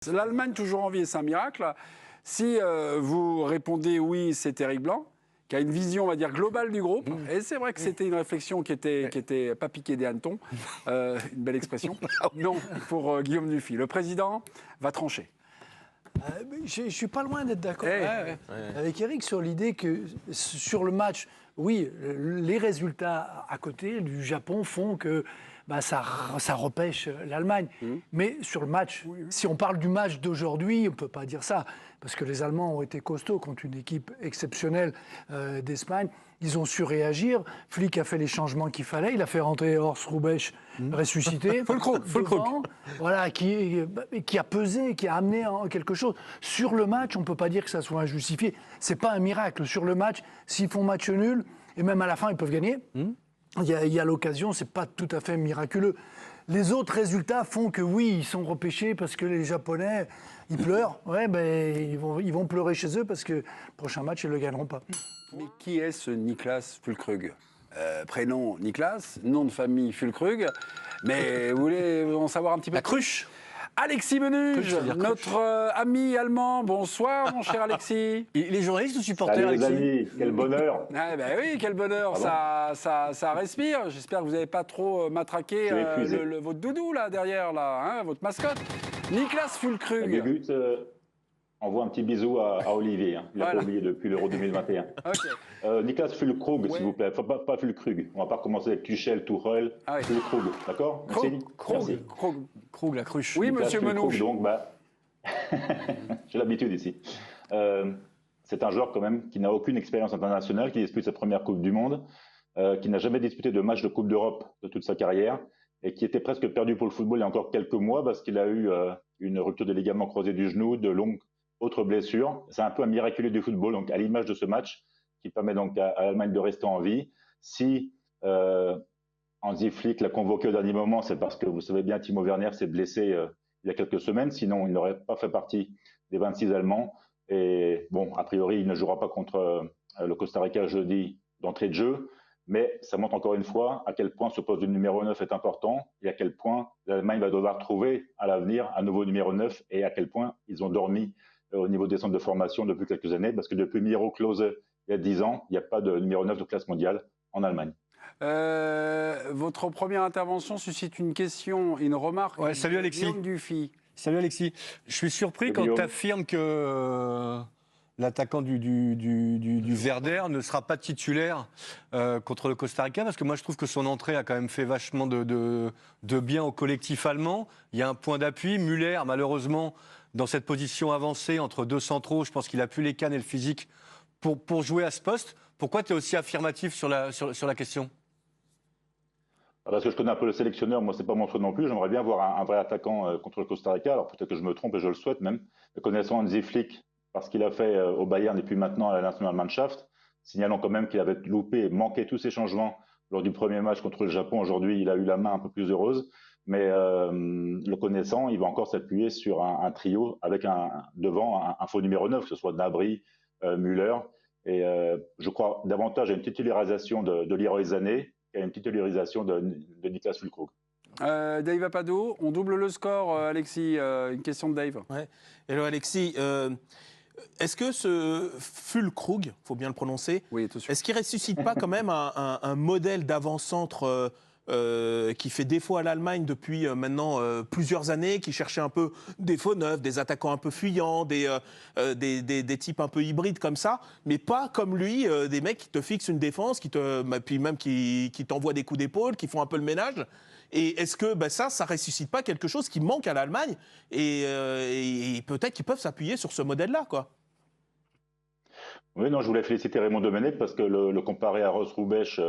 L'Allemagne toujours en vie, c'est un miracle. Si vous répondez oui, c'est Éric Blanc, qui a une vision, on va dire, globale du groupe. Et c'est vrai que c'était une réflexion qui était pas piquée des hannetons. Une belle expression. Non, pour Guillaume Dufy. Le président va trancher. Je ne suis pas loin d'être d'accord avec Eric sur l'idée que sur le match, oui, les résultats à côté du Japon font que ça repêche l'Allemagne. Mais sur le match, si on parle du match d'aujourd'hui, on ne peut pas dire ça, parce que les Allemands ont été costauds contre une équipe exceptionnelle d'Espagne. Ils ont su réagir. Flick a fait les changements qu'il fallait. Il a fait rentrer Horst Rubesch ressuscité. Füllkrug. Voilà, qui a pesé, qui a amené quelque chose. Sur le match, on ne peut pas dire que ça soit injustifié. Ce n'est pas un miracle. Sur le match, s'ils font match nul, et même à la fin, ils peuvent gagner, il y a l'occasion, ce n'est pas tout à fait miraculeux. Les autres résultats font que oui, ils sont repêchés parce que les Japonais, ils pleurent. Ouais, ils vont pleurer chez eux parce que le prochain match, ils ne le gagneront pas. Mais qui est ce Niklas Füllkrug? Prénom Niklas, nom de famille Füllkrug. Mais vous voulez en savoir un petit peu? La cruche. Alexis Menuge, notre ami allemand. Bonsoir, mon cher Alexis. Il est journaliste ou supporter, Salut les Alexis? amis, quel bonheur. Ah ben oui, quel bonheur, ça respire. J'espère que vous n'avez pas trop matraqué votre doudou là derrière, là, hein, votre mascotte. Niklas Füllkrug. Gugut envoie un petit bisou à Olivier, hein. Il n'a pas oublié depuis l'Euro 2021. Okay. Niklas Füllkrug, s'il vous plaît, pas Füllkrug. On ne va pas recommencer avec Tuchel, Tuchel, Füllkrug, d'accord? Krug, la cruche. Oui, Niklas monsieur Menouche. Donc, j'ai l'habitude ici. C'est un joueur quand même qui n'a aucune expérience internationale, qui dispute sa première Coupe du Monde, qui n'a jamais disputé de match de Coupe d'Europe de toute sa carrière, et qui était presque perdu pour le football il y a encore quelques mois parce qu'il a eu une rupture de ligament croisé du genou, de longues autres blessures. C'est un peu un miraculé du football, donc à l'image de ce match, qui permet donc à l'Allemagne de rester en vie. Si Hansi Flick l'a convoqué au dernier moment, c'est parce que, vous savez bien, Timo Werner s'est blessé il y a quelques semaines, sinon il n'aurait pas fait partie des 26 Allemands. Et bon, a priori, il ne jouera pas contre le Costa Rica jeudi d'entrée de jeu, mais ça montre encore une fois à quel point ce poste de numéro 9 est important et à quel point l'Allemagne va devoir trouver à l'avenir un nouveau numéro 9 et à quel point ils ont dormi au niveau des centres de formation depuis quelques années, parce que depuis Miro Klose, il y a 10 ans, il n'y a pas de numéro 9 de classe mondiale en Allemagne. Votre première intervention suscite une question et une remarque. Ouais, salut Alexis. Guillaume Dufy. Salut Alexis. Je suis surpris quand tu affirmes que l'attaquant du Werder ne sera pas titulaire contre le Costa Rica, parce que moi je trouve que son entrée a quand même fait vachement de bien au collectif allemand. Il y a un point d'appui. Müller, malheureusement, dans cette position avancée entre deux centraux, je pense qu'il a plus les cannes et le physique pour jouer à ce poste. Pourquoi tu es aussi affirmatif sur la question? Parce que je connais un peu le sélectionneur, moi c'est pas mon choix non plus. J'aimerais bien voir un vrai attaquant contre le Costa Rica. Alors peut-être que je me trompe et je le souhaite même. Mais connaissant Hansi Flick, parce qu'il a fait au Bayern et puis maintenant à la Nationalmannschaft, signalant quand même qu'il avait loupé et manqué tous ses changements lors du premier match contre le Japon. Aujourd'hui, il a eu la main un peu plus heureuse. Mais le connaissant, il va encore s'appuyer sur un trio avec devant un faux numéro 9, que ce soit Gnabry, Müller. Et je crois davantage à une titularisation de Leroy Sané qu'à une titularisation de Niklas Füllkrug. Dave Apado, on double le score, Alexis. Une question de Dave. Ouais. Hello Alexis. Est-ce que ce Füllkrug, il faut bien le prononcer, oui, est-ce qu'il ne ressuscite pas quand même un modèle d'avant-centre qui fait défaut à l'Allemagne depuis maintenant plusieurs années, qui cherchait un peu des faux neufs, des attaquants un peu fuyants, des types un peu hybrides comme ça, mais pas comme lui, des mecs qui te fixent une défense, puis même qui t'envoient des coups d'épaule, qui font un peu le ménage. Et est-ce que ça ressuscite pas quelque chose qui manque à l'Allemagne et peut-être qu'ils peuvent s'appuyer sur ce modèle-là, quoi? Oui, non, je voulais féliciter Raymond Domenech parce que le comparer à Horst Rubesch,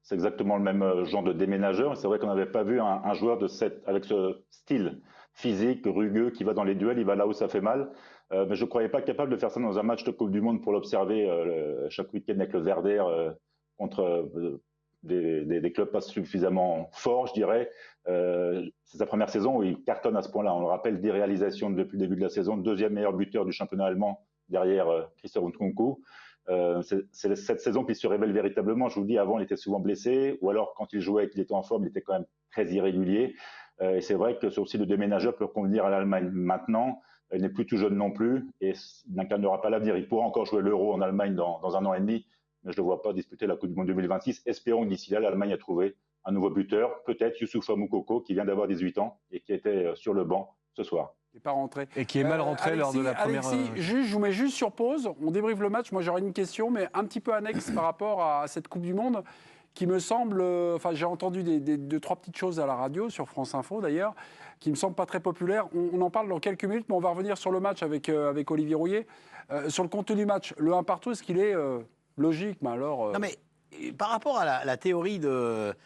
c'est exactement le même genre de déménageur. C'est vrai qu'on n'avait pas vu un joueur avec ce style physique, rugueux, qui va dans les duels, il va là où ça fait mal. Mais je ne croyais pas capable de faire ça dans un match de Coupe du Monde pour l'observer chaque week-end avec le Werder contre des clubs pas suffisamment forts, je dirais. C'est sa première saison où il cartonne à ce point-là. On le rappelle, 10 réalisations depuis le début de la saison, deuxième meilleur buteur du championnat allemand derrière Christoph Nkunku. C'est cette saison qu'il se révèle véritablement. Je vous dis, avant, il était souvent blessé, ou alors quand il jouait et qu'il était en forme, il était quand même très irrégulier. Et c'est vrai que c'est aussi le déménageur peut convenir à l'Allemagne. Maintenant, Il n'est plus tout jeune non plus et il n'incarnera pas l'avenir. Il pourra encore jouer l'Euro en Allemagne dans 1 an et demi, mais je ne le vois pas disputer la Coupe du Monde 2026. Espérons que d'ici là, l'Allemagne a trouvé un nouveau buteur, peut-être Youssoupha Moukoko, qui vient d'avoir 18 ans et qui était sur le banc ce soir. Il n'est pas rentré. Et qui est mal rentré lors de la première... Alexis, je vous mets juste sur pause. On débriefe le match. Moi, j'aurais une question, mais un petit peu annexe par rapport à cette Coupe du Monde qui me semble... Enfin, j'ai entendu deux, trois petites choses à la radio, sur France Info d'ailleurs, qui me semblent pas très populaires. On en parle dans quelques minutes, mais on va revenir sur le match avec Olivier Rouillet. Sur le contenu du match, le 1 partout, est-ce qu'il est logique? Mais alors, Non, mais par rapport à la théorie de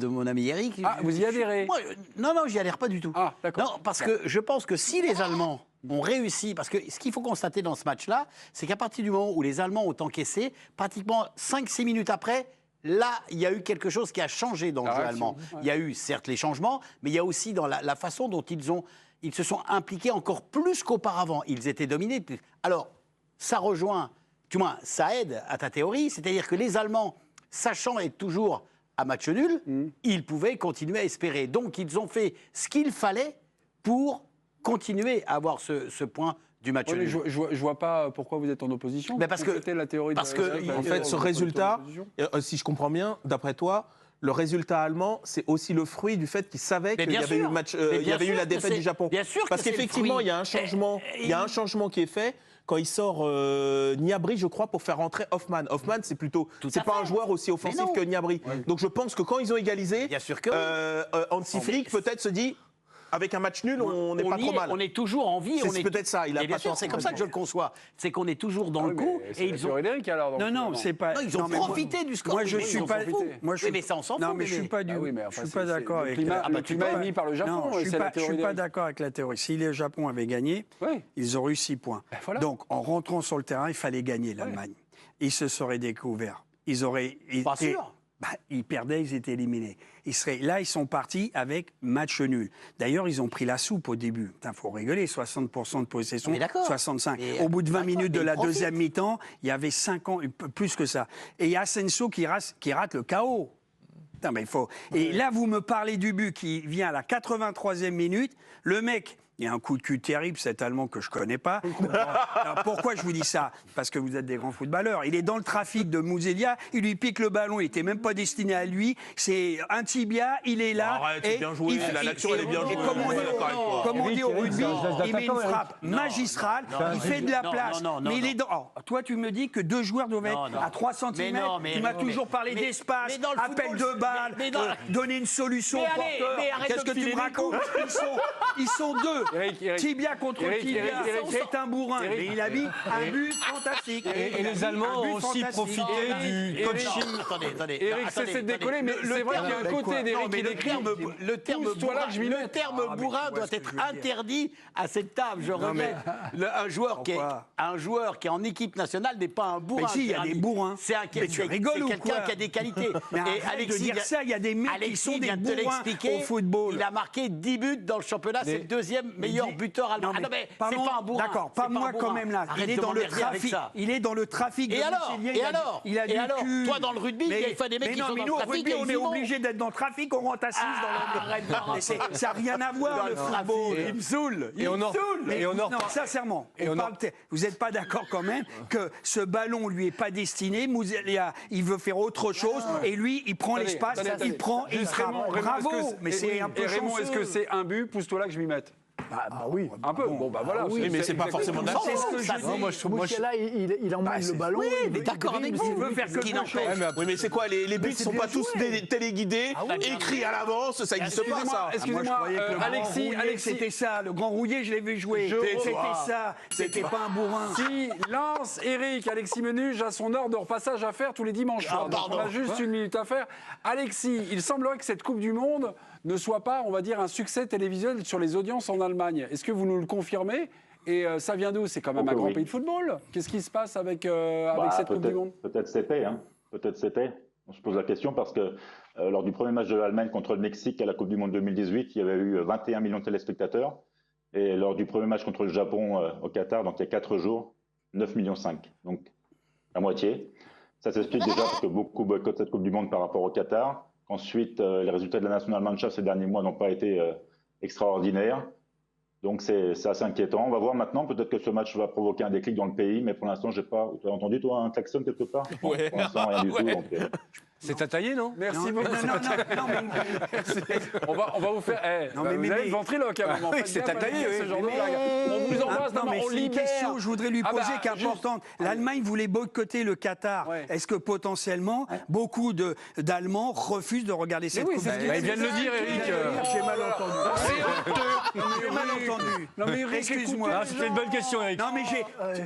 mon ami Eric... Ah, vous y adhérez? Non, j'y adhère pas du tout. Ah, d'accord. Non, parce que je pense que si les Allemands ont réussi... Parce que ce qu'il faut constater dans ce match-là, c'est qu'à partir du moment où les Allemands ont encaissé, pratiquement 5-6 minutes après... Là, il y a eu quelque chose qui a changé dans le jeu allemand. Ouais. Il y a eu, certes, les changements, mais il y a aussi dans la façon dont ils se sont impliqués encore plus qu'auparavant. Ils étaient dominés. Alors, ça rejoint, du moins, ça aide à ta théorie, c'est-à-dire que les Allemands, sachant être toujours à match nul, ils pouvaient continuer à espérer. Donc, ils ont fait ce qu'il fallait pour continuer à avoir ce point du match nul. Je vois pas pourquoi vous êtes en opposition. Mais parce que la théorie en fait, ce résultat, si je comprends bien, d'après toi, le résultat allemand, c'est aussi le fruit du fait qu'ils savaient qu'il y avait eu le match, il y avait eu la défaite du Japon. Bien sûr. Parce qu'effectivement, il y a un changement, qui est fait. Quand il sort Gnabry, je crois, pour faire rentrer Hoffmann. Hoffmann, c'est pas un joueur aussi offensif que Gnabry. Ouais. Donc je pense que quand ils ont égalisé, Hansi Flick peut-être se dit. Avec un match nul, on n'est pas trop mal. On est toujours en vie. C'est peut-être ça. Il a bien sûr, c'est comme ça que je le conçois. C'est qu'on est toujours dans le coup. Et ils ont Frédéric alors. Non, c'est pas. Non, ils ont profité du score. Moi, je suis pas. Mais ça, on s'en fout. Non, mais je suis pas d'accord avec. Le climat émis par le Japon. Non, je suis pas d'accord avec la théorie. Si le Japon avait gagné, ils auraient eu 6 points. Donc, en rentrant sur le terrain, il fallait gagner l'Allemagne. Ils se seraient découverts. Ils auraient. Pas sûr. Ils perdaient, ils étaient éliminés. Là, ils sont partis avec match nul. D'ailleurs, ils ont pris la soupe au début. Il faut rigoler, 60% de possession, 65. Au bout de 20 minutes de la deuxième mi-temps, il y avait 5 ans, plus que ça. Et il y a Asensio qui rate le chaos. Putain, mais il faut... Et là, vous me parlez du but qui vient à la 83e minute. Le mec... Il y a un coup de cul terrible, cet Allemand que je ne connais pas. Alors, pourquoi je vous dis ça? Parce que vous êtes des grands footballeurs. Il est dans le trafic de Mouzelia, il lui pique le ballon, il n'était même pas destiné à lui. C'est un tibia, il est là. Arrête, c'est bien joué, la lecture elle est bien jouée. Comme on dit au rugby, il met une frappe magistrale, il fait de la place. Mais il est dans... Toi, tu me dis que 2 joueurs doivent être à 3 cm. Tu m'as toujours parlé d'espace, appel de balle, donner une solution au porteur. Qu'est-ce que tu me racontes? Ils sont 2. Tibia contre tibia, c'est un bourrin. Mais il a mis un but fantastique. Et les Allemands ont aussi profité du coaching. Attendez. Eric, cessez de décoller, mais c'est vrai qu'il y a un côté d'Eric qui décrit. Le terme bourrin doit être interdit à cette table. Je remets. Un joueur qui est en équipe nationale n'est pas un bourrin. Mais si, il y a des bourrins. C'est quelqu'un qui a des qualités. Et Alexis, ça, il y a des mecs qui sont des bourrins au football. Il a marqué 10 buts dans le championnat, c'est le 2e meilleur buteur allemand. Non, mais c'est pas un bourrin. D'accord, pas moi quand même là. Il est dans le trafic. Il est dans le trafic. Et alors il a du cul. Toi, dans le rugby, il y a des mecs qui sont dans le trafic. Mais nous, au rugby, on est obligé d'être dans le trafic, on rentre à 6 dans le... Ça n'a rien à voir, le football. Il me saoule. Non, sincèrement, vous n'êtes pas d'accord quand même que ce ballon lui est pas destiné. Mouzelia, il veut faire autre chose et lui, il prend l'espace, il prend et il frappe. Bravo, mais c'est un peu chanceux. Raymond, est-ce que c'est un but? Pousse-toi là que je m'y mette. Oui. Un peu. Bon, bah voilà. Oui, mais c'est pas forcément d'accord. C'est ce que je dis. Moi, là, il emmène le ballon. Oui, mais d'accord avec vous. Il veut faire quelque chose. Oui, mais c'est quoi? Les buts ne sont pas tous téléguidés, écrits à l'avance, ça n'existe pas, ça. Excusez-moi, Alexis, c'était ça. Le Grand Rouillet, je l'ai vu jouer. C'était ça. C'était pas un bourrin. Si lance Eric, Alexis Menuge a son heure de repassage à faire tous les dimanches soirs. On a juste 1 minute à faire. Alexis, il semblerait que cette Coupe du Monde ne soit pas, on va dire, un succès télévisuel sur les audiences en Allemagne. Est-ce que vous nous le confirmez? Et ça vient d'où? C'est quand même un grand pays de football. Qu'est-ce qui se passe avec cette Coupe du Monde? Peut-être c'était. Peut-être c'était. On se pose la question parce que lors du premier match de l'Allemagne contre le Mexique à la Coupe du Monde 2018, il y avait eu 21 millions de téléspectateurs. Et lors du premier match contre le Japon au Qatar, donc il y a 4 jours, 9,5 millions. Donc la moitié. Ça s'explique déjà parce que beaucoup boycottent cette Coupe du Monde par rapport au Qatar. Ensuite, les résultats de la Nationalmannschaft ces derniers mois n'ont pas été extraordinaires. Donc c'est assez inquiétant. On va voir maintenant, peut-être que ce match va provoquer un déclic dans le pays, mais pour l'instant, j'ai pas... Tu as entendu, toi, un klaxon quelque part? Ouais. Pour l'instant, rien du tout. Donc, C'est à tailler, non? Merci beaucoup. Non, mais On va vous faire. Non, Vous mais- avez le ventriloque à un moment. Oui, Faites c'est gaffe à tailler, dire ce oui. genre de blague. On vous embrasse, Non, mais on c'est une libère. question que je voudrais lui Ah poser bah, qui est importante. L'Allemagne voulait boycotter le Qatar. Ouais. Est-ce que potentiellement, beaucoup d'Allemands refusent de regarder cette oui, Coupe c'est du ce Monde? qu'il Ils viennent le dire, Eric. J'ai mal entendu. J'ai mal entendu. Non, mais Eric, Excuse-moi. Ah, c'était une bonne question, Eric. Non, mais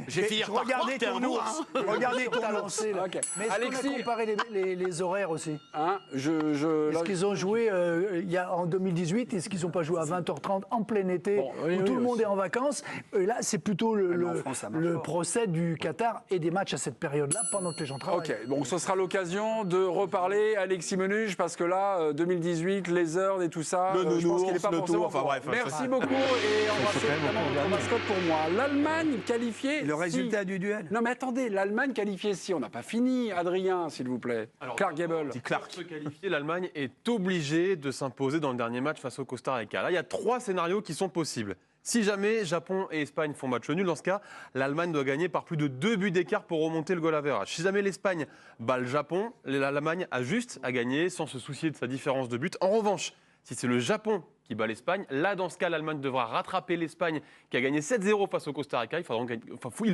J'ai fini par regardé croire que t'es ton un ours. ours. Regardez ton T'as ours. lancé, là. Ok. Mais est-ce Alexis. qu'on a comparé les horaires aussi? Hein, Est-ce qu'ils ont joué en 2018? Est-ce qu'ils n'ont pas joué à 20h30 en plein été Bon, où tout le monde est en vacances? Et là, c'est plutôt mais en France, ça marche le fort. procès du Qatar et des matchs à cette période-là pendant que les gens travaillent. Ok, donc ce sera l'occasion de reparler Alexis Menuge parce que là, 2018, les heures et tout ça, Le je pense nounours, qu'il n'est pas le forcément tout, enfin au courant. bref, Merci beaucoup et embrassez quand même évidemment au notre courant. mascotte pour moi. L'Allemagne qualifiée. Le si- résultat du duel. Non mais attendez, l'Allemagne qualifiée si on n'a pas fini. Adrien, s'il vous plaît. Clark Gable. Dit Clark. Pour se qualifier, l'Allemagne est obligée de s'imposer dans le dernier match face au Costa Rica. Là, il y a 3 scénarios qui sont possibles. Si jamais Japon et Espagne font match nul, dans ce cas, l'Allemagne doit gagner par plus de 2 buts d'écart pour remonter le goal average. Si jamais l'Espagne bat le Japon, l'Allemagne a juste à gagner sans se soucier de sa différence de but. En revanche, si c'est le Japon qui bat l'Espagne, là, dans ce cas, l'Allemagne devra rattraper l'Espagne qui a gagné 7-0 face au Costa Rica. Il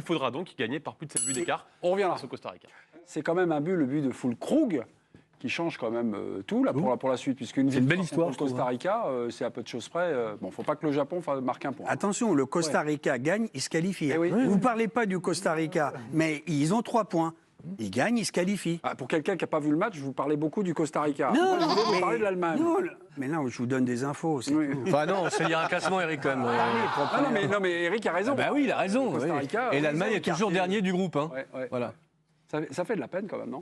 faudra donc gagner par plus de 7 buts d'écart On revient là. face au Costa Rica. C'est quand même le but de Füllkrug qui change quand même tout là, pour la suite, puisqu'une une belle victoire histoire, contre le Costa Rica, c'est à peu de choses près. Bon, faut pas que le Japon marque un point. Attention, le Costa Rica gagne, il se qualifie. Eh oui. Vous ne parlez pas du Costa Rica, mais ils ont 3 points. Ils gagnent, ils se qualifient. Ah, pour quelqu'un qui n'a pas vu le match, vous parlez beaucoup du Costa Rica. Non, Moi, je voulais vous mais- parler de l'Allemagne. non, mais non, je vous donne des infos. c'est Oui. tout. Enfin non, il y a un classement, Eric, quand même. Ah, non, mais Eric a raison. Bah oui, il a raison. Le Costa oui. Rica, Et l'Allemagne est toujours dernier du groupe. Hein. Ouais. Voilà. Ça fait de la peine quand même, non?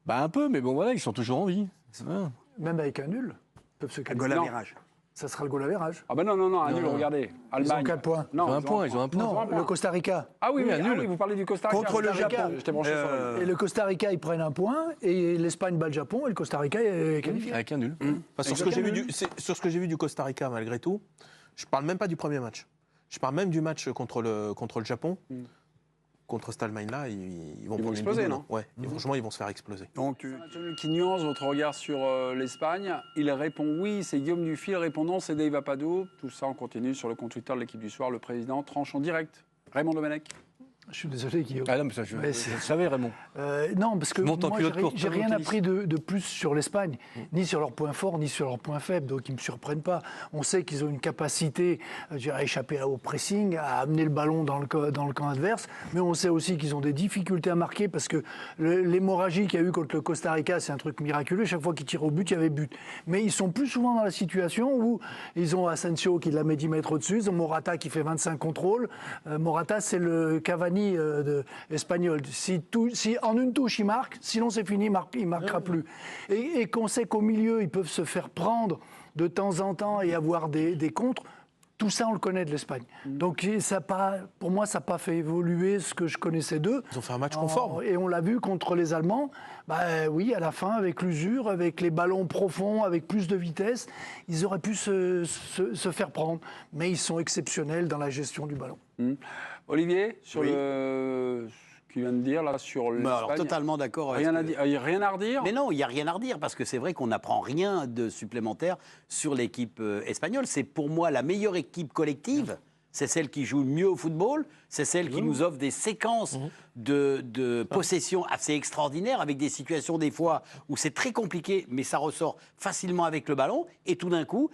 Bah un peu, mais bon voilà, ils sont toujours en vie. Voilà. Même avec un nul, ils peuvent se Un qualifier. goal à Non. virage. Ça sera le goal average. Ah ben non, un nul, regardez. Allemagne. 4 points. Non, Ils ont un point, ils ont un point. Non, le Costa Rica. Ah oui, Oui, un nul. oui, vous parlez du Costa Rica. Contre le Costa Rica, Japon. J'étais branché sur le... Et le Costa Rica, ils prennent un point, et l'Espagne bat le Japon, et le Costa Rica est qualifié. Avec un nul. Enfin, sur ce que j'ai vu du Costa Rica, malgré tout, je parle même pas du premier match. Je parle même du match contre le Japon. Contre cette Allemagne-là, ils vont prendre une exploser, double. non Ouais, et franchement, ils vont se faire exploser. Donc, Antonio qui nuance votre regard sur l'Espagne. Il répond oui, c'est Guillaume Dufil. Répondant, c'est Dave Apadou. Tout ça, on continue sur le compte Twitter de l'équipe du soir. Le président tranche en direct. Raymond Domenech. Je suis désolé, Guillaume. Ah non, mais ça, je Mais le savais, Raymond. Non, parce que Monte en moi, culotte courte, j'ai comme rien le tennis. appris de plus sur l'Espagne, ni sur leurs points forts, ni sur leurs points faibles, donc ils ne me surprennent pas. On sait qu'ils ont une capacité à échapper au pressing, à amener le ballon dans le camp adverse, mais on sait aussi qu'ils ont des difficultés à marquer, parce que l'hémorragie qu'il y a eu contre le Costa Rica, c'est un truc miraculeux. Chaque fois qu'ils tiraient au but, il y avait but. Mais ils sont plus souvent dans la situation où ils ont Asensio qui la met 10 mètres au-dessus, ils ont Morata qui fait 25 contrôles. Morata, c'est le Cavani espagnol. Si en une touche il marque, sinon c'est fini, il marquera plus. Et qu'on sait qu'au milieu ils peuvent se faire prendre de temps en temps et avoir des contres. Tout ça, on le connaît de l'Espagne. Donc, pour moi, ça n'a pas fait évoluer ce que je connaissais d'eux. Ils ont fait un match conforme. Et on l'a vu contre les Allemands. Oui, à la fin, avec l'usure, avec les ballons profonds, avec plus de vitesse, ils auraient pu se faire prendre. Mais ils sont exceptionnels dans la gestion du ballon. Olivier, sur ce qu'il vient de dire là sur l'Espagne. Alors, totalement d'accord. Rien à redire. Mais non, il n'y a rien à redire, parce que c'est vrai qu'on n'apprend rien de supplémentaire sur l'équipe espagnole. C'est pour moi la meilleure équipe collective. C'est celle qui joue le mieux au football. C'est celle qui nous offre des séquences de possession assez extraordinaires, avec des situations des fois où c'est très compliqué, mais ça ressort facilement avec le ballon. Et tout d'un coup,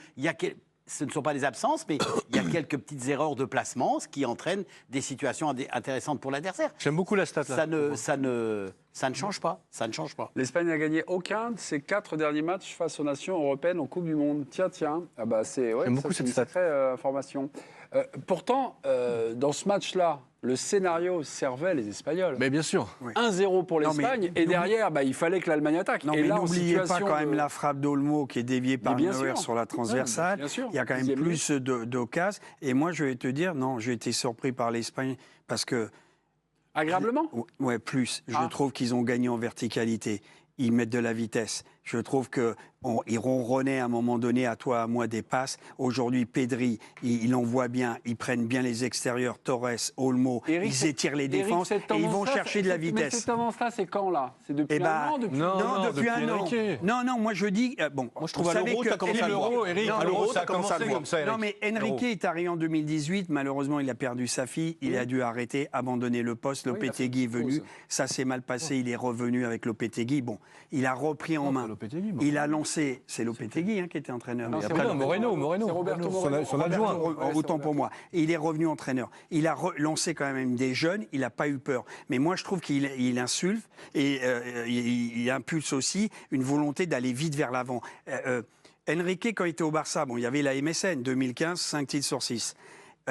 ce ne sont pas des absences, mais il y a quelques petites erreurs de placement, ce qui entraîne des situations intéressantes pour l'adversaire. J'aime beaucoup la stat là. Ça ne change pas. Ça ne change pas. L'Espagne n'a gagné aucun de ses 4 derniers matchs face aux nations européennes en Coupe du Monde. Tiens. Ah bah J'aime beaucoup c'est cette une stat. sacrée information. Pourtant, dans ce match-là, le scénario servait les Espagnols. Mais bien sûr. 1-0 pour Non, mais l'Espagne, et derrière, il fallait que l'Allemagne attaque. non, et mais là, en n'oubliez pas situation quand même de- la frappe d'Olmo qui est déviée par bien Neuer sûr. sur la transversale. Bien sûr. Il y a quand même 10e plus d'occasions. Et moi, je vais te dire, non, j'ai été surpris par l'Espagne parce que Agréablement. ouais, plus. Ah. Je trouve qu'ils ont gagné en verticalité. Ils mettent de la vitesse. Je trouve qu'ils ronronnaient à un moment donné, à toi, à moi, des passes. Aujourd'hui, Pedri, il envoie bien, ils prennent bien les extérieurs, Torres, Olmo, ils étirent les défenses et ils vont chercher de la vitesse. Mais cette tendance-là, c'est quand, là? C'est depuis un an, depuis... Non, depuis un an. Non, moi je dis... bon, Moi, je trouve à l'Euro, tu as commencé à le voir. À l'Euro, ça a commencé comme ça, Eric. Non, mais Enrique est arrivé en 2018. Malheureusement, il a perdu sa fille. Il a dû arrêter, abandonner le poste. Lopetegui est venu. Ça s'est mal passé. Il est revenu avec Lopetegui. Bon, il a repris en main. Il a lancé... C'est Lopetegui qui était entraîneur. Moreno. C'est Roberto Moreno. Son adjoint. Autant pour moi. Et il est revenu entraîneur. Il a lancé quand même des jeunes. Il n'a pas eu peur. Mais moi, je trouve qu'il insulte et il impulse aussi une volonté d'aller vite vers l'avant. Enrique, quand il était au Barça, il y avait la MSN, 2015, 5 titres sur 6.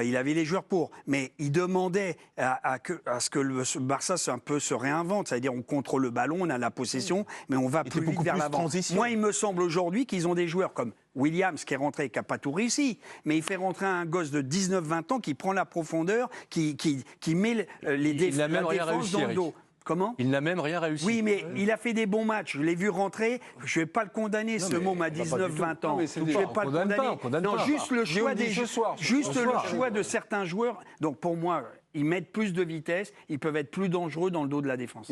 Il avait les joueurs pour, mais il demandait à ce que le Barça se réinvente, c'est-à-dire on contrôle le ballon, on a la possession, mais on va plus vite vers l'avant. Moi, il me semble aujourd'hui qu'ils ont des joueurs comme Williams qui est rentré, qui n'a pas tout réussi, mais il fait rentrer un gosse de 19-20 ans qui prend la profondeur, qui met la défense dans le dos. Comment ? Il n'a même rien réussi. Oui, mais il a fait des bons matchs. Je l'ai vu rentrer. Je ne vais pas le condamner, ce môme à 19-20 ans. Je ne vais pas le condamner. Non, juste le choix de certains joueurs. Donc pour moi, ils mettent plus de vitesse. Ils peuvent être plus dangereux dans le dos de la défense.